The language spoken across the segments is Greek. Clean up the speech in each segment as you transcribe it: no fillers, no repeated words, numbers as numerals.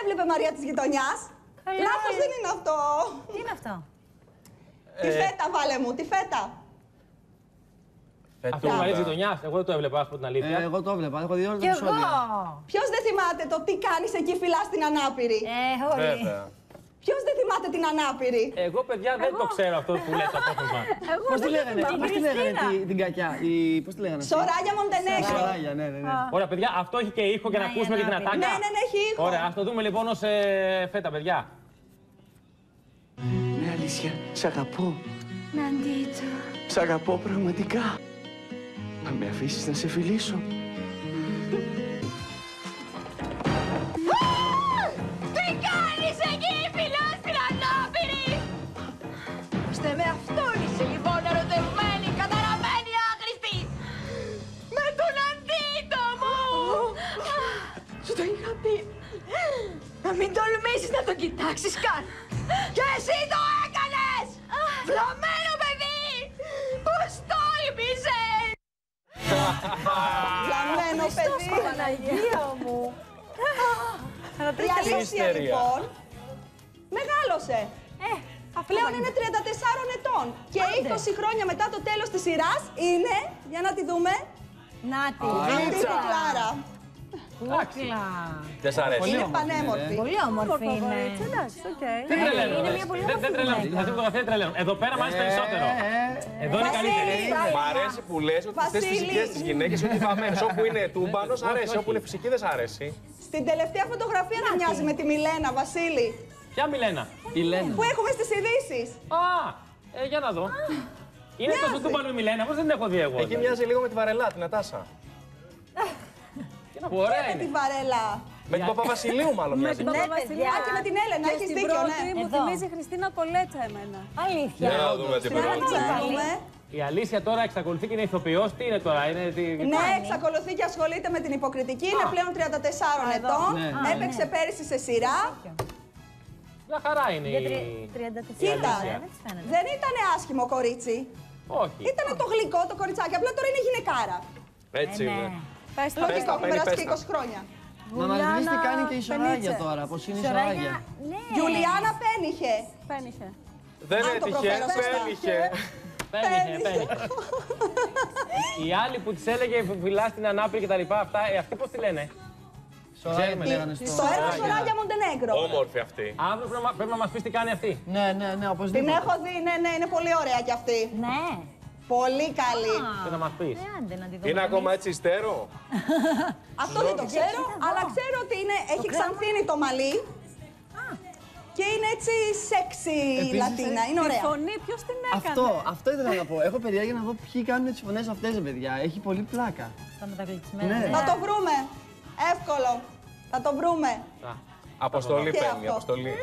έβλεπε Μαρία της γειτονιάς. Λάθος δεν είναι αυτό. Τι είναι αυτό? Τη φέτα βάλε μου, τη φέτα. Αυτό είναι Μαρία της γειτονιάς. Εγώ δεν το έβλεπα, ας πω την αλήθεια. Εγώ το έβλεπα, έχω δει όλα τα Κι επεισόδια. εγώ. Ποιος δεν θυμάται το τι κάνεις εκεί, φυλάς την ανάπηρη? Όλοι. Ποιος δεν θυμάται την ανάπηρη? Εγώ, παιδιά, δεν το ξέρω αυτό που λέτε απόφευμα. Πώς τη λέγανε, την κακιά, πώς τη λέγανε? Σοράγια Μοντενέγκρο. Σοράγια, ναι. Ωραία, παιδιά, αυτό έχει και ήχο για να ακούσουμε και την ατάκα. Ναι, έχει ήχο. Ωραία, ας το δούμε λοιπόν ως φέτα, παιδιά. Ναι, Αλήσια, σ' αγαπώ. Ναντίτο. Σ' αγαπώ πραγματικά. Να με αφήσεις να σε φιλήσω. Τι κάνεις εκεί, φιλάς την ανάπηρη! Ώστε με αυτόν είσαι λοιπόν ερωτευμένη, καταραμένη, άχρηστη! Με τον Αντίτο μου! Σου το είχα πει. Να μην τολμήσεις να τον κοιτάξεις καν. Και εσύ το έκανες! Βλαμμένο παιδί! Πώς τόλμησες! Βλαμμένο παιδί. Παναγία μου! Η Αλήσια λοιπόν μεγάλωσε. Πλέον είναι 34 ετών. Και 20 χρόνια μετά το τέλος της σειράς είναι, για να τη δούμε, Νάτι! αυτή η Κλάρα. Κούκλα! Δεν σ' αρέσει. Είναι πανέμορφη. Πολύ όμορφη είναι. Δεν τρελαίνω. Είναι μια πολύ όμορφη Δεν τρελαίνω. γυναίκα. Αυτή το δεν τρελαίνω. Εδώ πέρα μ' αρέσει περισσότερο. Εδώ είναι καλύτερη. Μ' αρέσει που λες ότι τις Βασίλη. φυσικές της γυναίκες είναι βαμμένες. Όπου είναι τούμπανος αρέσει, όπου είναι φυσική δεν σ' αρέσει. Στην τελευταία φωτογραφία να μοιάζει με τη Μιλένα, Βασίλη, Ποια Μιλένα? Η Λένα. που έχουμε στις ειδήσεις. Α, για να δω. Είναι τόσο τούμπανο η Μιλένα, πώς δεν την έχω δει εγώ. Εκεί μοιάζει λίγο με τη Βαρελά, την Νατάσα. Που ωραία Με τη είναι. Βαρέλα. Με την Παπαβασιλείου μάλλον μοιάζει. Ναι, παιδιά. Και με την Έλενα, έχεις δίκιο, ναι. Μου Εδώ. θυμίζει Χριστίνα Κολέτσα εμένα. Αλήθεια. Για να δούμε την Να πρώτη. την ξαναδούμε. Η Αλήσια τώρα εξακολουθεί και είναι ηθοποιός. Τι είναι τώρα, είναι. Ναι, εξακολουθεί και ασχολείται με την υποκριτική. Είναι πλέον 34 ετών. Ναι. Έπαιξε πέρυσι σε σειρά. Μια χαρά είναι η. 34. Κοίτα, δεν της φαίνεται. δεν ήταν άσχημο κορίτσι. Όχι. Ήταν το γλυκό το κοριτσάκι. Απλά τώρα είναι γυναικάρα. Έτσι είναι. Πες το. Λογικό, έχουν παίρνει περάσει και πέστα. 20 χρόνια. Να μας δεις τι κάνει και η Σοράγια Πενίτσε. τώρα, πώς είναι η Σοράγια, Σοράγια. ναι. Γιουλιάνα Πένιχε. Πένιχε. Δεν Αν το έτυχε, προφέρω σωστά. πέλυχε. Πένιχε. Η άλλη που της έλεγε φυλά στην ανάπηρη και τα λοιπά, αυτά, αυτή πώς τη λένε. Σοράγια τη λέγανε Στο στο... έργο Σοράγια Μοντενέγκρο. Όμορφη αυτή. Αύριο πρέπει να μας πεις τι κάνει αυτή. Ναι, οπωσδήποτε. Την έχω δει, ναι, είναι πολύ ωραία κι αυτή. Ναι. Πολύ καλή. Τι να μας πεις. Άντε να τη δούμε. Είναι ακόμα έτσι υστέρο. Αυτό δεν το ξέρω, αλλά ξέρω ότι έχει ξανθύνει το μαλλί. Και είναι έτσι σεξι Επίσης, Λατίνα, είναι Τη ωραία. φωνή ποιος την έκανε. Αυτό ήθελα να πω. Έχω περιέργεια να δω ποιοι κάνουν τις φωνές αυτές, παιδιά. Έχει πολύ πλάκα. Στα μεταγλυκισμένα. Ναι. Θα το βρούμε. Εύκολο. Θα το βρούμε. Αποστολή Και παίρνει, αυτό. αποστολή.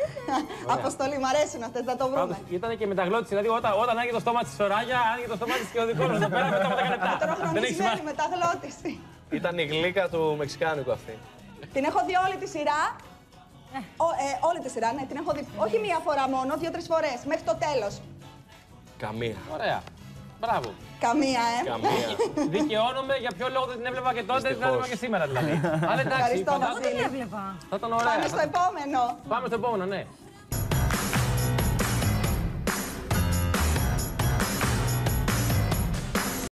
Αποστολή, μ' αρέσουν αυτές, θα το βρούμε. Πάντως ήταν και μεταγλώτηση. Δηλαδή όταν άνοιγε το στόμα της Σοράγια, άνοιγε το στόμα της και ο δικός μας. Εδώ πέρα μετά από 10 λεπτά. Δεν έχει Τροχρονισμένη σημασία. μεταγλώτηση. Ήταν η γλύκα του Μεξικάνικου αυτή. Την έχω δει όλη τη σειρά. Όλη τη σειρά, ναι, την έχω δει. Όχι μία φορά μόνο, 2-3 φορές, μέχρι το τέλος. Καμία. Ωραία. Μπράβο. Καμία, Καμία. Δικαιώνομαι για ποιο λόγο δεν την έβλεπα και τότε, δεν την έβλεπα και σήμερα δηλαδή. Αλλά εντάξει, Ευχαριστώ, φαντάζομαι Βασίλη. Έβλεπα. θα ήταν ωραία. Πάμε στο επόμενο. Πάμε στο επόμενο, ναι.